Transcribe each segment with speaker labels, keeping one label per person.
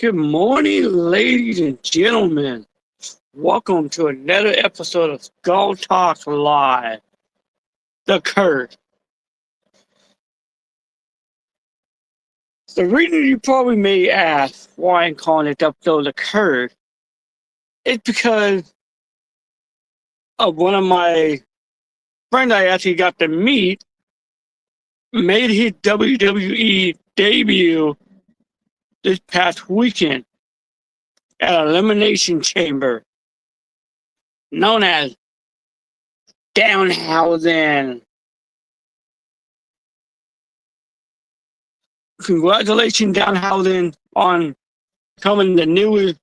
Speaker 1: Good morning, ladies and gentlemen. Welcome to another episode of Skull Talk Live. The Curse. The reason you probably may ask why I'm calling this episode The Curse is because of one of my friends I actually got to meet made his WWE debut this past weekend at Elimination Chamber, known as Downhausen. Congratulations, Downhausen, on becoming the newest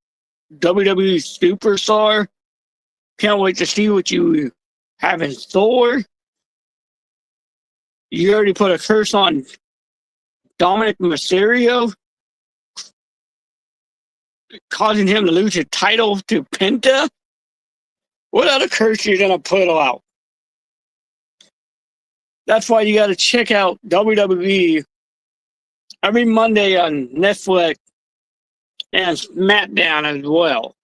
Speaker 1: WWE superstar. Can't wait to see what you have in store. You already put a curse on Dominic Mysterio, causing him to lose his title to Penta. What other curse are you going to put out? That's why you got to check out WWE every Monday on Netflix and SmackDown as well.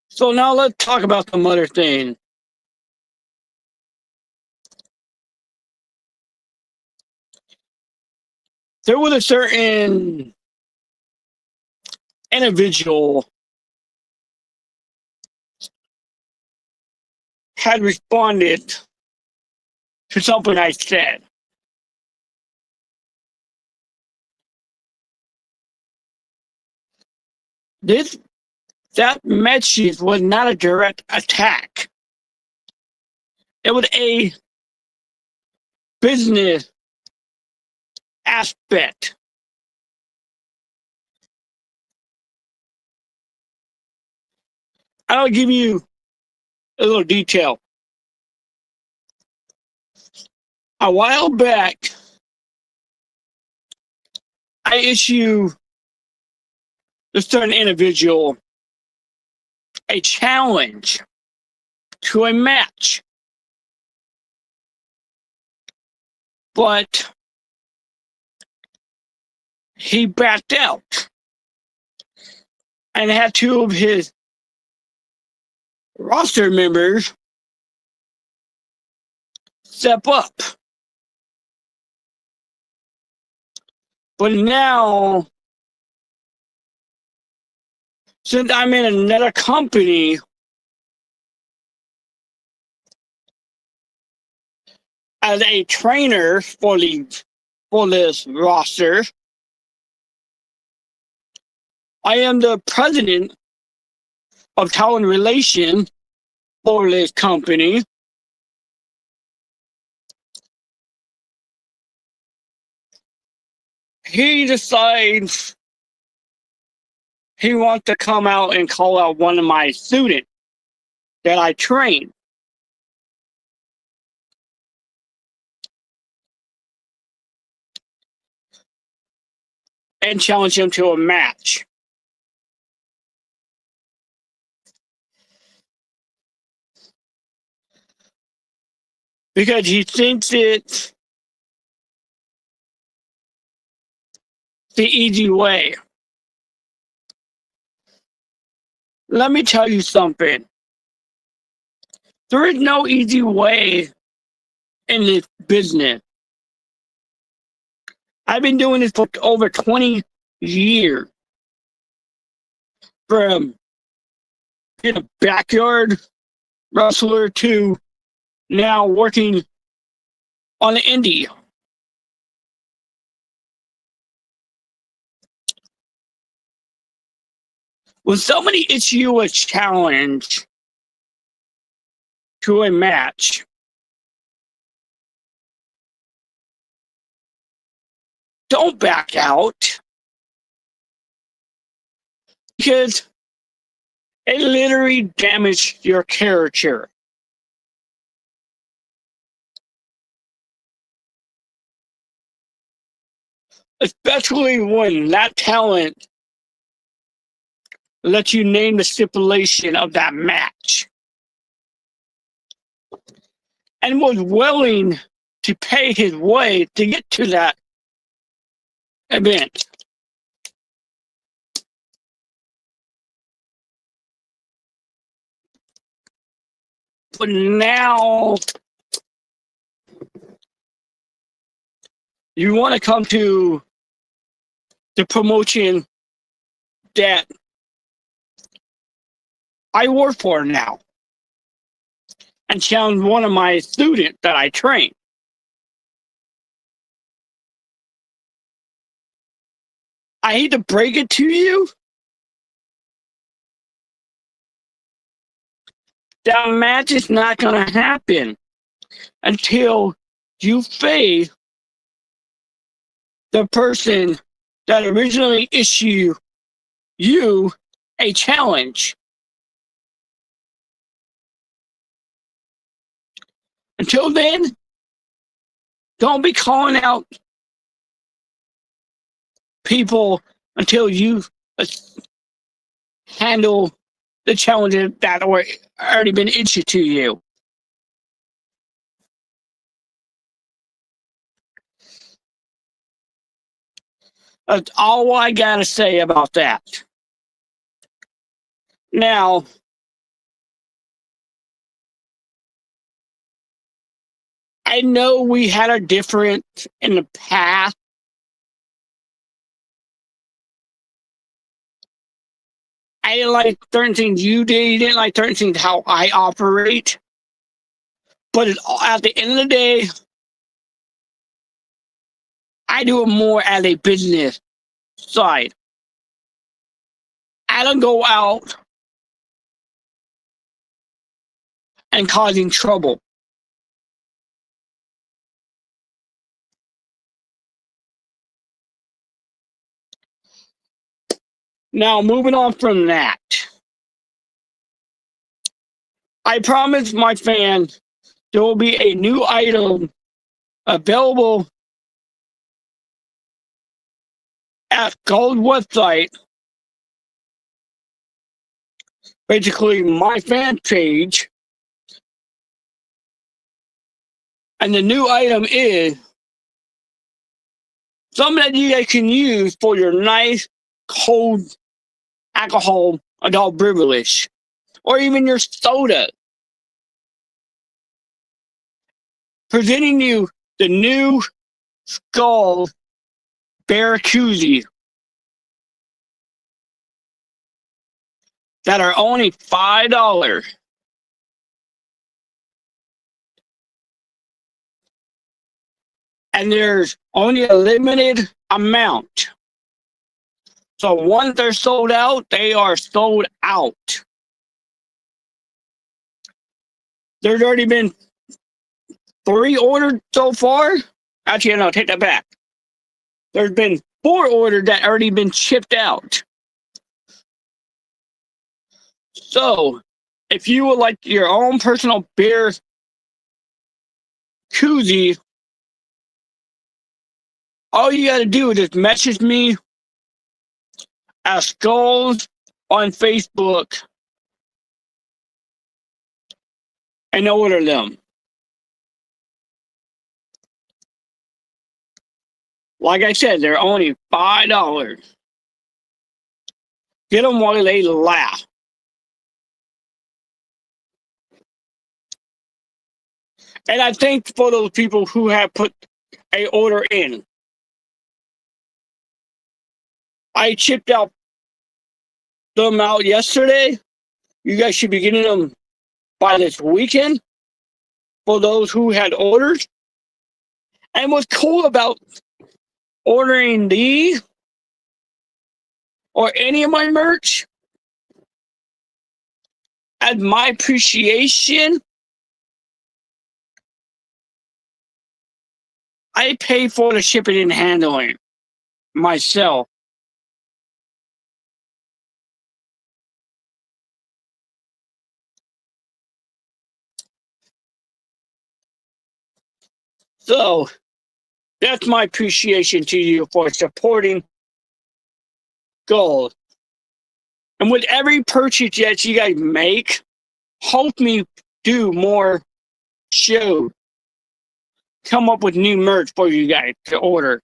Speaker 1: So now let's talk about some other things. There was a certain individual had responded to something I said. That message was not a direct attack. It was a business aspect. I'll give you a little detail. A while back, I issued a certain individual a challenge to a match. But he backed out and had two of his roster members step up. But now, since I'm in another company, as a trainer for this roster, I am the president of talent relations for this company. He decides he wants to come out and call out one of my students that I train. And challenge him to a match. Because he thinks it's the easy way. Let me tell you something. There is no easy way in this business. I've been doing this for over 20 years. From being a backyard wrestler to now working on the indie. When somebody issue a challenge to a match, don't back out, because it literally damaged your character. Especially when that talent lets you name the stipulation of that match and was willing to pay his way to get to that event. But now you want to come to the promotion that I work for now and challenge one of my students that I train. I hate to break it to you, that match is not going to happen until you face the person that originally issued you a challenge. Until then, don't be calling out people until you handle the challenges that were already been issued to you. That's all I gotta say about that. Now, I know we had a difference in the past. I didn't like certain things you did. You didn't like certain things how I operate. But at the end of the day, I do it more as a business side. I don't go out and causing trouble. Now, moving on from that, I promised my fans there will be a new item available at Gold website, basically my fan page. And the new item is something that you guys can use for your nice, cold alcohol adult beverage, or even your soda. Presenting you the new Skull Bear Koozie that are only $5. And there's only a limited amount. So once they're sold out, they are sold out. There's already been 3 ordered so far. Actually, no, take that back. There's been 4 ordered that already been shipped out. So, if you would like your own personal beer koozie, all you gotta do is just message me at Skulls on Facebook and order them. Like I said, they're only $5. Get them while they laugh. And I thank for those people who have put a order in. I shipped out them out yesterday. You guys should be getting them by this weekend for those who had ordered. And what's cool about ordering these or any of my merch, as my appreciation, I pay for the shipping and handling myself. So that's my appreciation to you for supporting Gold. And with every purchase that you guys make, help me do more shows. Come up with new merch for you guys to order.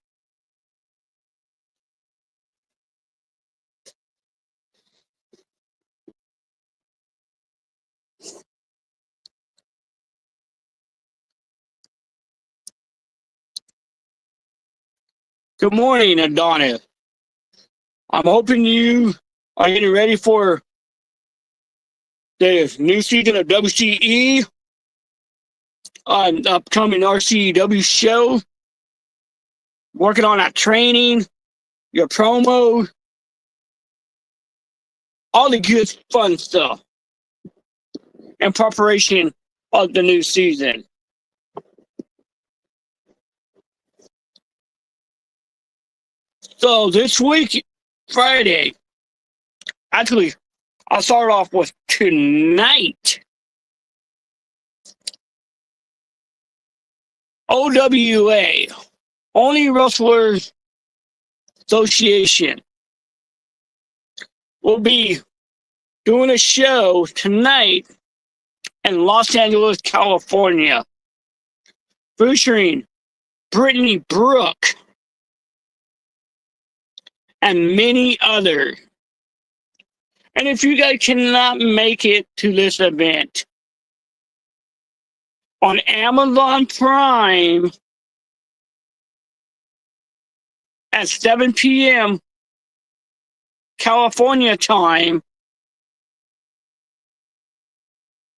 Speaker 1: Good morning, Adonis. I'm hoping you are getting ready for the new season of WCE, an upcoming RCW show, working on that training, your promo, all the good fun stuff in preparation of the new season. So this week, Friday, actually, I'll start off with tonight. OWA, Only Wrestlers Association, will be doing a show tonight in Los Angeles, California, featuring Brittany Brooke and many others. And if you guys cannot make it to this event, on Amazon Prime at 7 p.m. California time,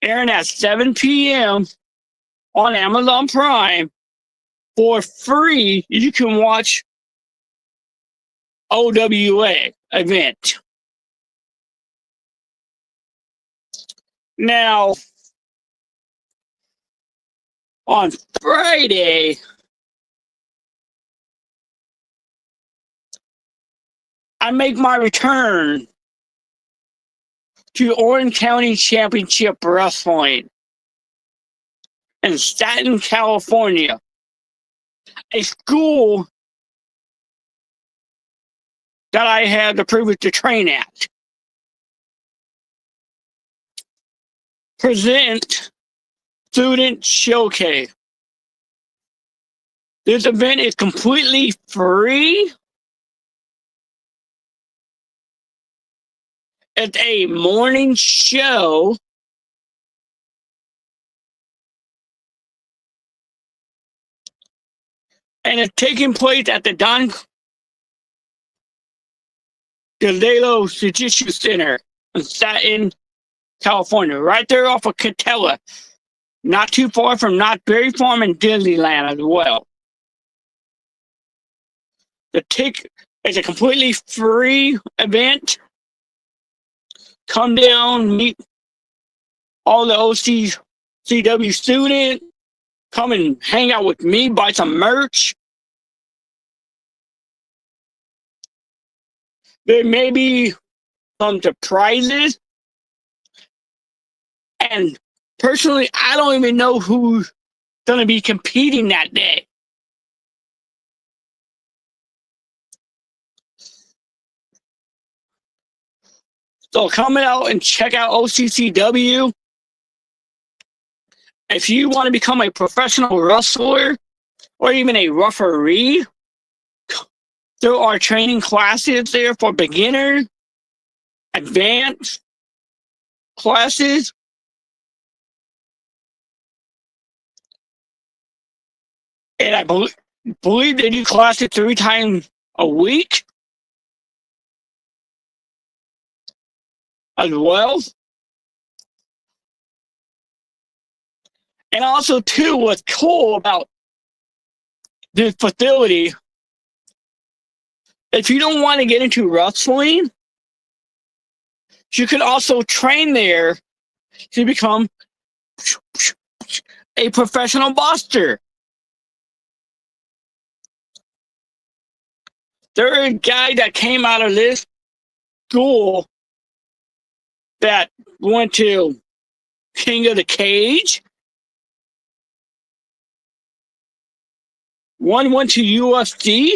Speaker 1: airing at 7 p.m. on Amazon Prime, for free, you can watch OWA event. Now, on Friday, I make my return to Orange County Championship Wrestling in Staten, California, a school that I had the privilege to train at. Present Student Showcase. This event is completely free. It's a morning show. And it's taking place at the Don Delalo Jiu-Jitsu Center in Staten, California, right there off of Catella. Not too far from Not Berry Farm and Disneyland as well. The ticket is a completely free event. Come down, meet all the OCCW students. Come and hang out with me, buy some merch. There may be some surprises. And personally, I don't even know who's going to be competing that day. So come out and check out OCCW. If you want to become a professional wrestler or even a referee, there are training classes there for beginners, advanced classes. And I believe they do classes 3 times a week as well. And also, too, what's cool about this facility, if you don't want to get into wrestling, you can also train there to become a professional boxer. There is a guy that came out of this school that went to King of the Cage. One went to UFC.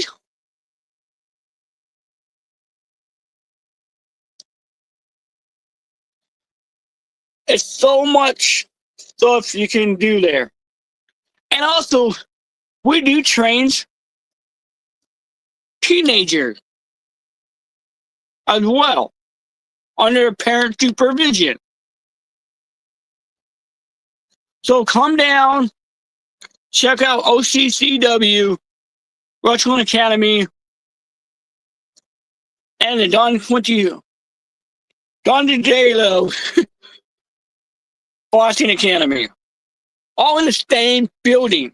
Speaker 1: It's so much stuff you can do there. And also, we do train teenagers as well under parent supervision. So come down, check out OCCW Wrestling Academy, and the Don DeJalo Boxing Academy, all in the same building.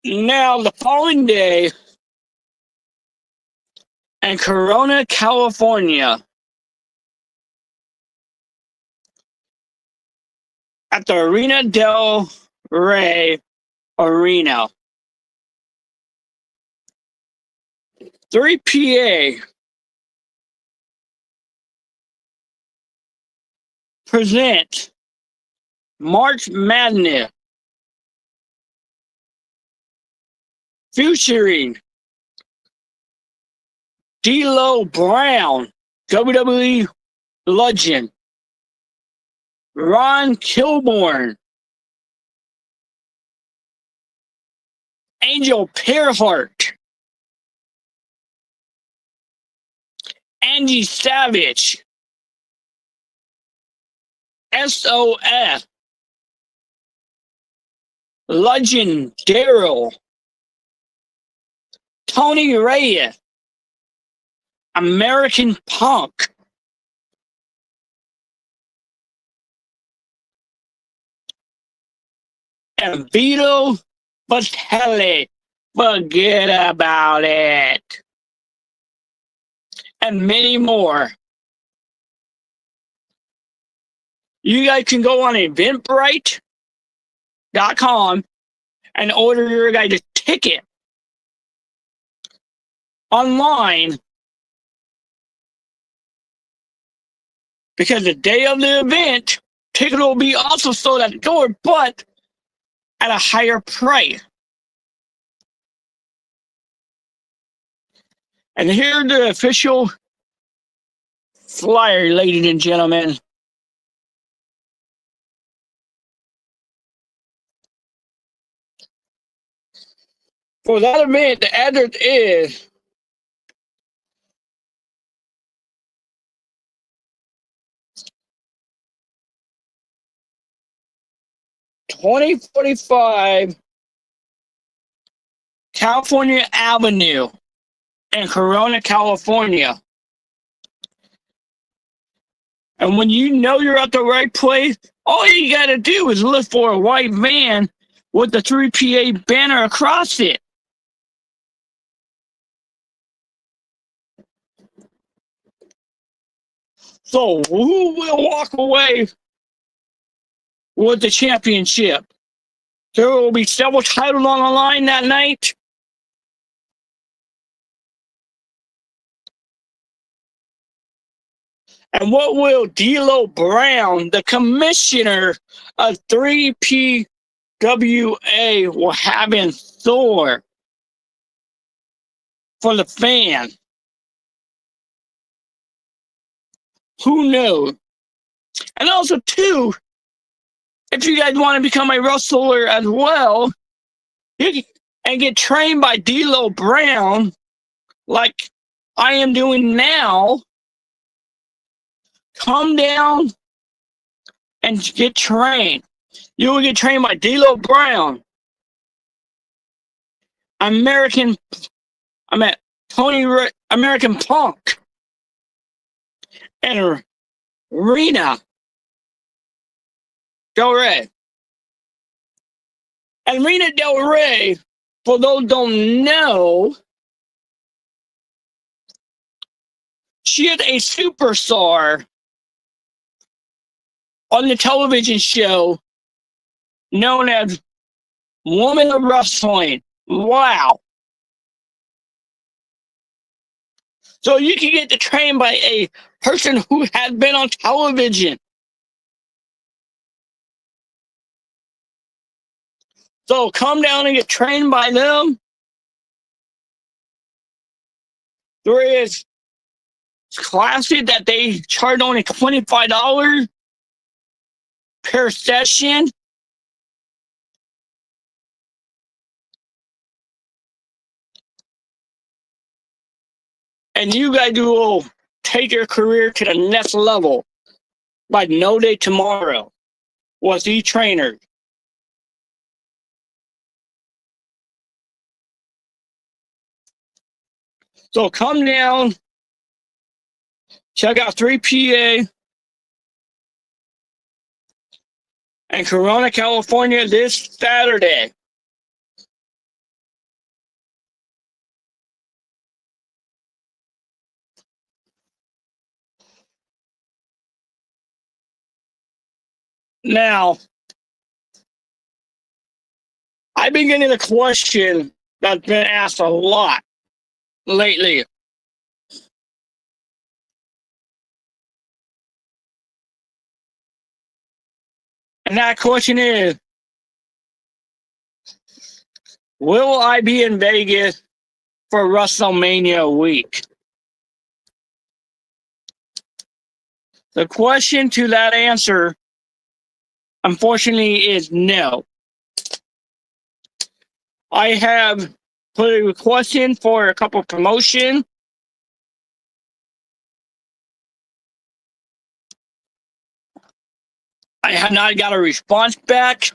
Speaker 1: Now, the following day, in Corona, California, at the Arena del Rey Arena, 3PA present March Madness featuring D'Lo Brown, WWE legend, Ron Kilborn, Angel Pearhart, Angie Savage, SOF, Legend Daryl, Tony Reyes, American Punk, and Vito Batelli. Forget about it. And many more. You guys can go on eventbrite.com and order your guys' ticket online, because the day of the event, ticket will be also sold at the door, but at a higher price. And here's the official flyer, ladies and gentlemen. For that event, the address is 2045 California Avenue in Corona, California. And when you know you're at the right place, all you got to do is look for a white van with the 3PA banner across it. So who will walk away with the championship? There will be several titles on the line that night. And what will D'Lo Brown, the commissioner of 3PWA, will have in store for the fan? Who knows? And also, too, if you guys want to become a wrestler as well, and get trained by D'Lo Brown, like I am doing now, come down and get trained. You will get trained by D'Lo Brown, American Punk, and Rena Del Rey. And Rena Del Rey, for those who don't know, she is a superstar on the television show known as Woman of Wrestling. Wow. So you can get trained by a person who has been on television. So come down and get trained by them. There is classes that they charge only $25 per session. and you guys will take your career to the next level by no day tomorrow with these trainers. So come down, check out 3PA in Corona, California this Saturday. Now, I've been getting a question that's been asked a lot lately. And that question is, will I be in Vegas for WrestleMania week? The question to that answer, unfortunately, is no. I have put a request in for a couple of promotions. I have not got a response back.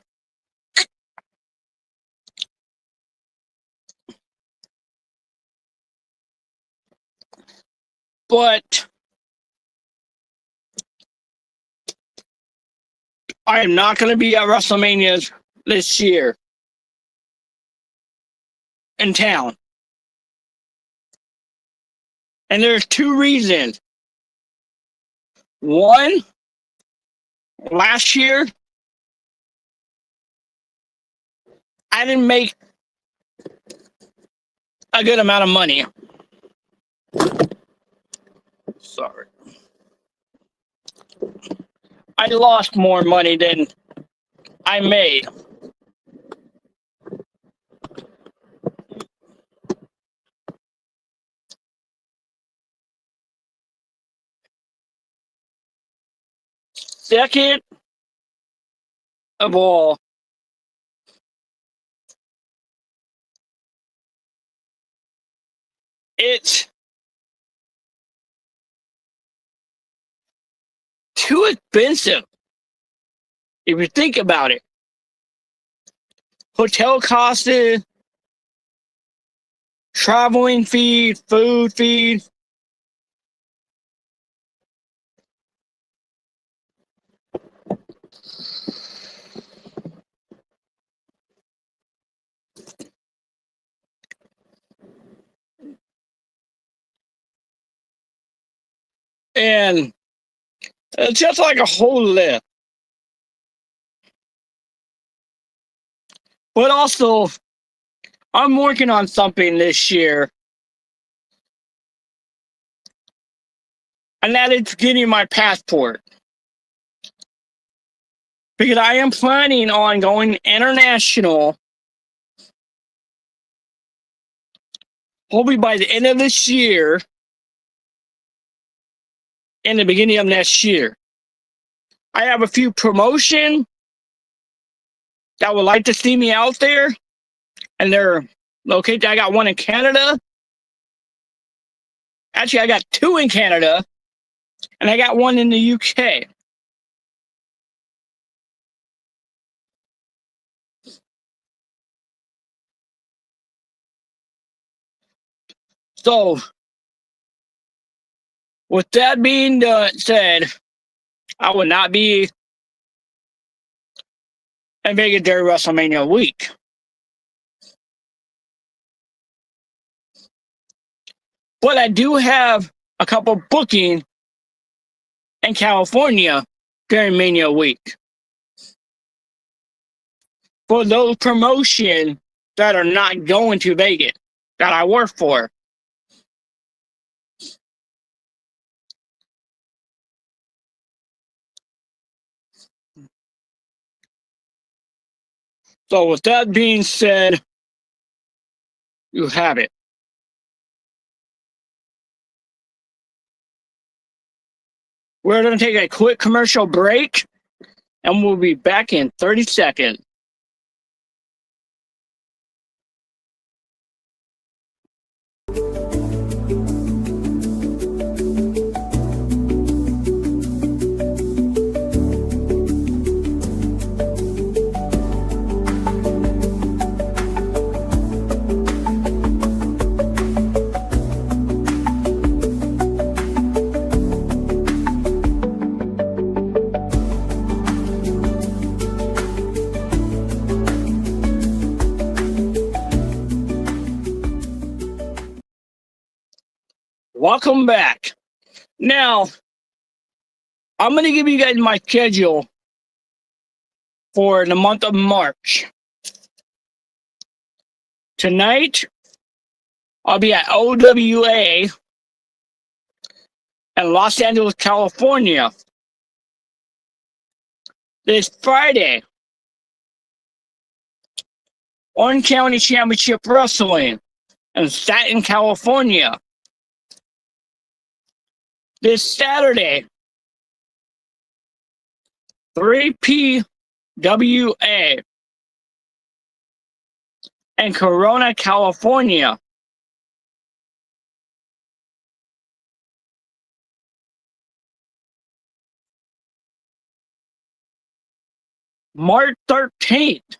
Speaker 1: But I am not going to be at WrestleMania this year in town. And there's two reasons. One, last year, I didn't make a good amount of money. Sorry. I lost more money than I made. Second of all, it's too expensive if you think about it. Hotel costs, traveling fees, food fees. And it's just like a whole list. But also, I'm working on something this year, and that is getting my passport. Because I am planning on going international, hopefully by the end of this year, in the beginning of next year. I have a few promotions that would like to see me out there, and they're located. I got one in Canada. Actually, I got two in Canada, and I got one in the UK. So, with that being said, I will not be in Vegas during WrestleMania week. But I do have a couple bookings in California during Mania week for those promotions that are not going to Vegas that I work for. So with that being said, you have it. We're going to take a quick commercial break, and we'll be back in 30 seconds. Welcome back. Now, I'm going to give you guys my schedule for the month of March. Tonight, I'll be at OWA in Los Angeles, California. This Friday, Orange County Championship Wrestling in Staten, California. This Saturday, 3PWA in Corona, California. March 13th,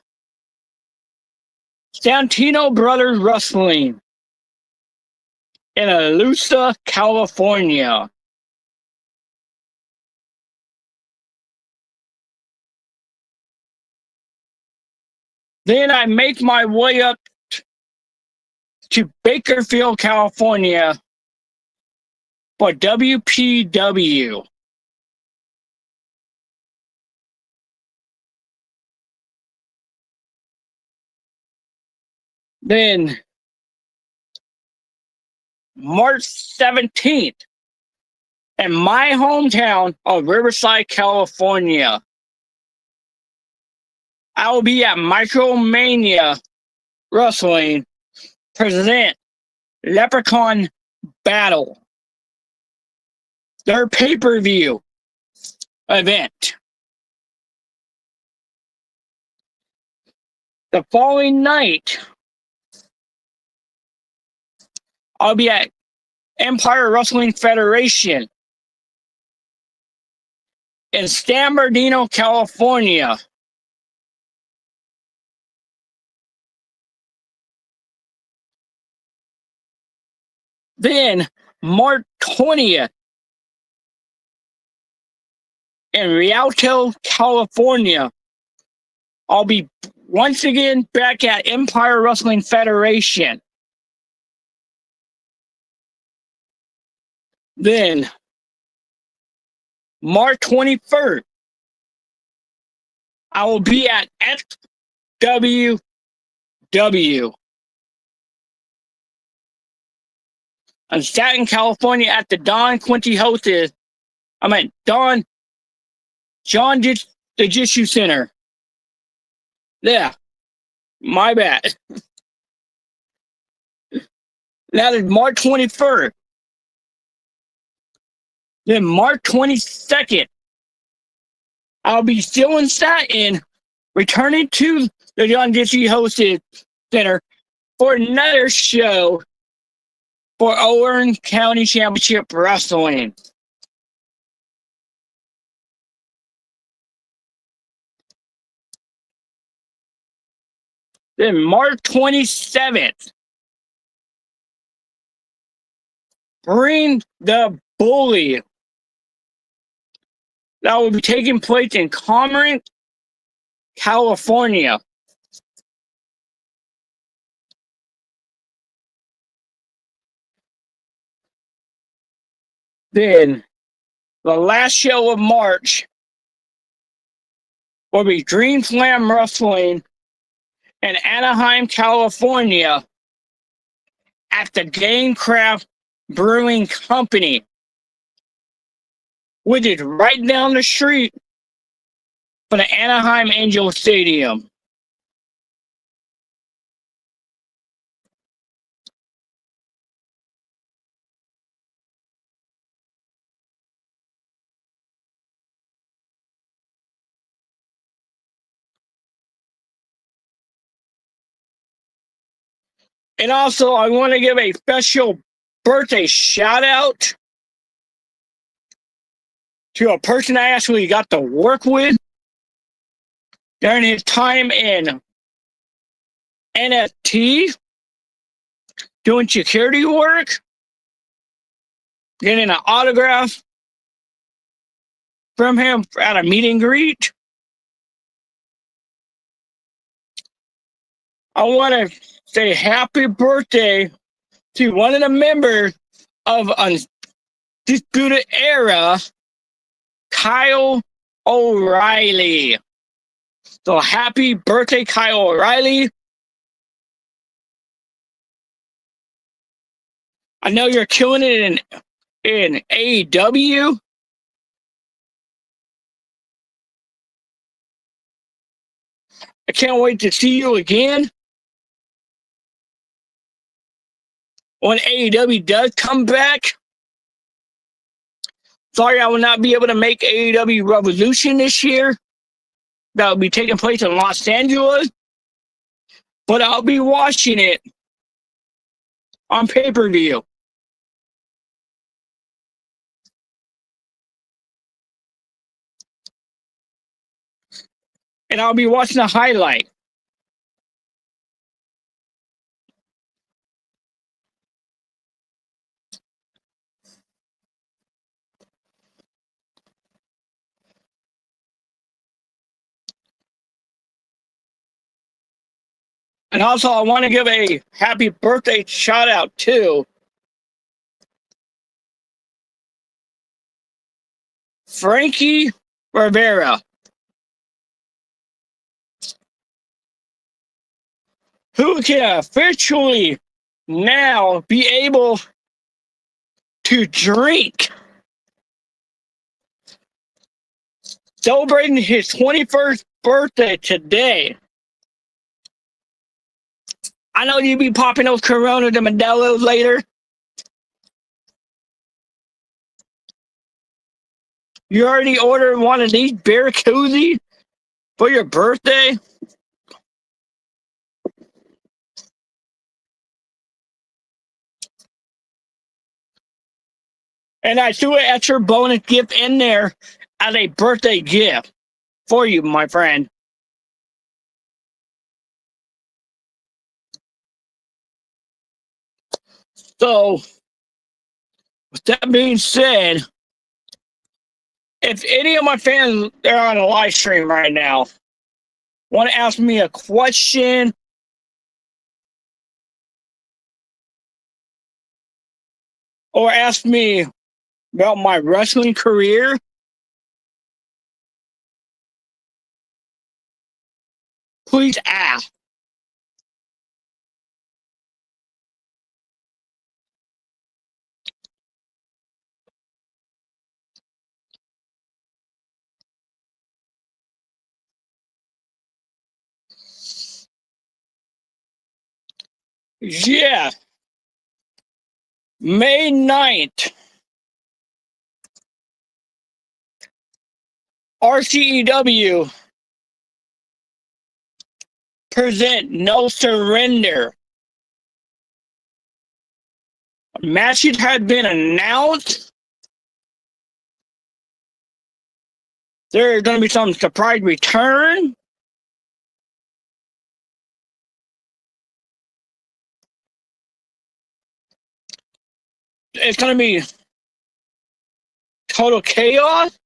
Speaker 1: Santino Brothers Wrestling in Alusa, California. Then I make my way up to Bakersfield, California for WPW. Then March 17th, in my hometown of Riverside, California, I will be at Micromania Wrestling present Leprechaun Battle, their pay-per-view event. The following night, I'll be at Empire Wrestling Federation in San Bernardino, California. Then, March 20th, in Rialto, California, I'll be once again back at Empire Wrestling Federation. Then, March 21st, I will be at SWW in Staten, California at the Don Quincy hosted. John the Jiu Center. Yeah, my bad. That is March 21st. Then March 22nd, I'll be still in Staten, returning to the John Ditchy hosted center for another show for Orange County Championship Wrestling. Then March 27th, Bring the Bully. That will be taking place in Commerce, California. Then the last show of March will be Dream Slam Wrestling in Anaheim, California at the Gamecraft Brewing Company, which is right down the street from the Anaheim Angel Stadium. And also, I want to give a special birthday shout out to a person I actually got to work with during his time in NFT, doing security work, getting an autograph from him at a meet and greet. I want to say happy birthday to one of the members of Undisputed Era, Kyle O'Reilly. So happy birthday, Kyle O'Reilly. I know you're killing it in AEW. I can't wait to see you again when AEW does come back. Sorry, I will not be able to make AEW Revolution this year. That will be taking place in Los Angeles. But I'll be watching it on pay-per-view. And I'll be watching the highlight. And also, I want to give a happy birthday shout out to Frankie Rivera, who can officially now be able to drink. Celebrating his 21st birthday today. I know you'll be popping those Corona de Modelo's later. You already ordered one of these beer koozies for your birthday? And I threw an extra bonus gift in there as a birthday gift for you, my friend. So, with that being said, if any of my fans that are on a live stream right now want to ask me a question or ask me about my wrestling career, please ask. Yeah. May 9th, RCEW present No Surrender. Matches have been announced. There's going to be some surprise return. It's going to be total chaos.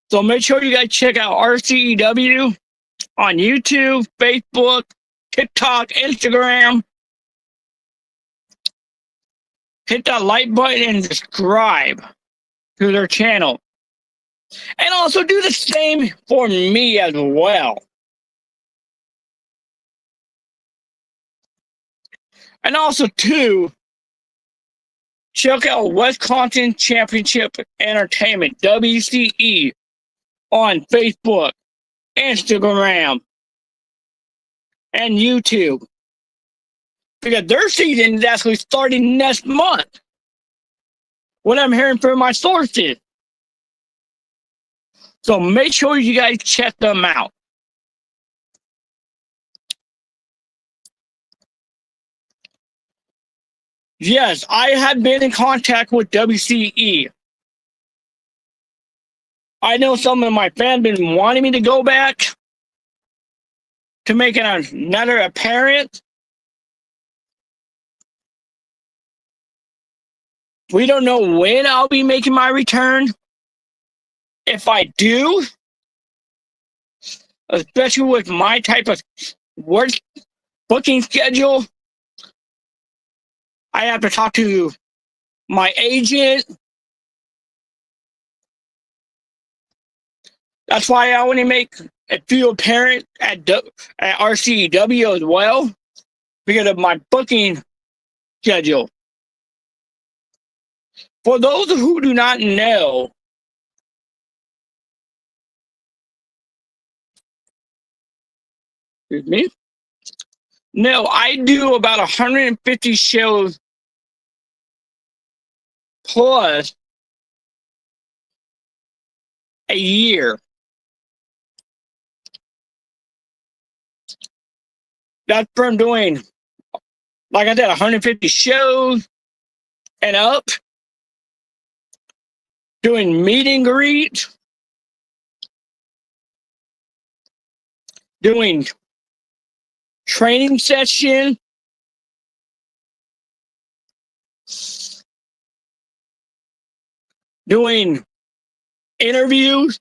Speaker 1: So make sure you guys check out RCEW on YouTube, Facebook, TikTok, Instagram. Hit that like button and subscribe to their channel. And also do the same for me as well. And also, too, check out Wisconsin Championship Entertainment, WCE, on Facebook, Instagram, and YouTube. Because their season is actually starting next month. What I'm hearing from my sources. So make sure you guys check them out. Yes, I have been in contact with WCE. I know some of my fans have been wanting me to go back to make another appearance. We don't know when I'll be making my return. If I do, especially with my type of work booking schedule, I have to talk to my agent. That's why I only make a few apparent at RCEW as well, because of my booking schedule. For those who do not know, excuse me, no, I do about 150 shows plus a year. That's from doing, like I said, 150 shows and up, doing meet and greet, doing training session, doing interviews.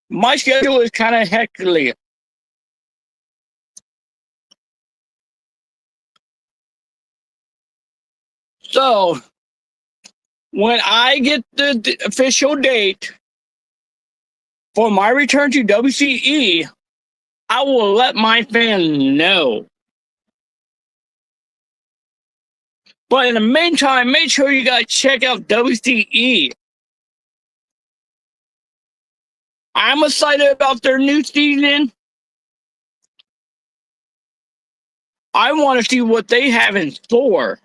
Speaker 1: My schedule is kind of hectic. So when I get the official date for my return to WCE, I will let my fans know. But in the meantime, make sure you guys check out WCE. I'm excited about their new season. I want to see what they have in store.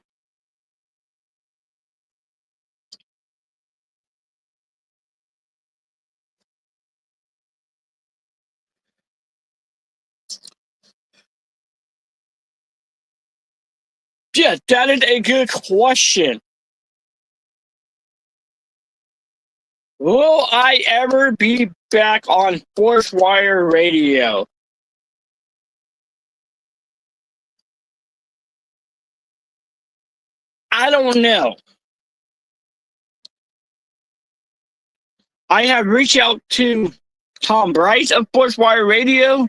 Speaker 1: Yes, that is a good question. Will I ever be back on Force Wire Radio? I don't know. I have reached out to Tom Bryce of Force Wire Radio.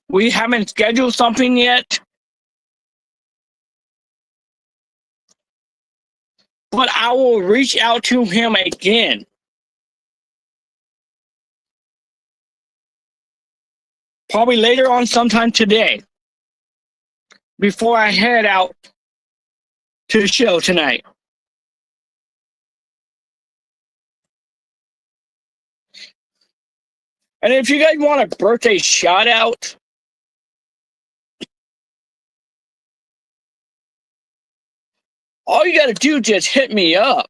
Speaker 1: We haven't scheduled something yet, but I will reach out to him again. Probably later on sometime today, before I head out to the show tonight. And if you guys want a birthday shout out, all you got to do is just hit me up.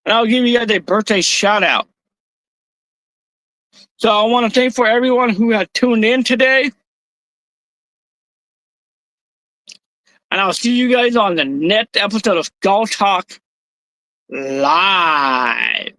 Speaker 1: And I'll give you guys a birthday shout out. So I want to thank for everyone who has tuned in today. And I'll see you guys on the next episode of Golf Talk Live.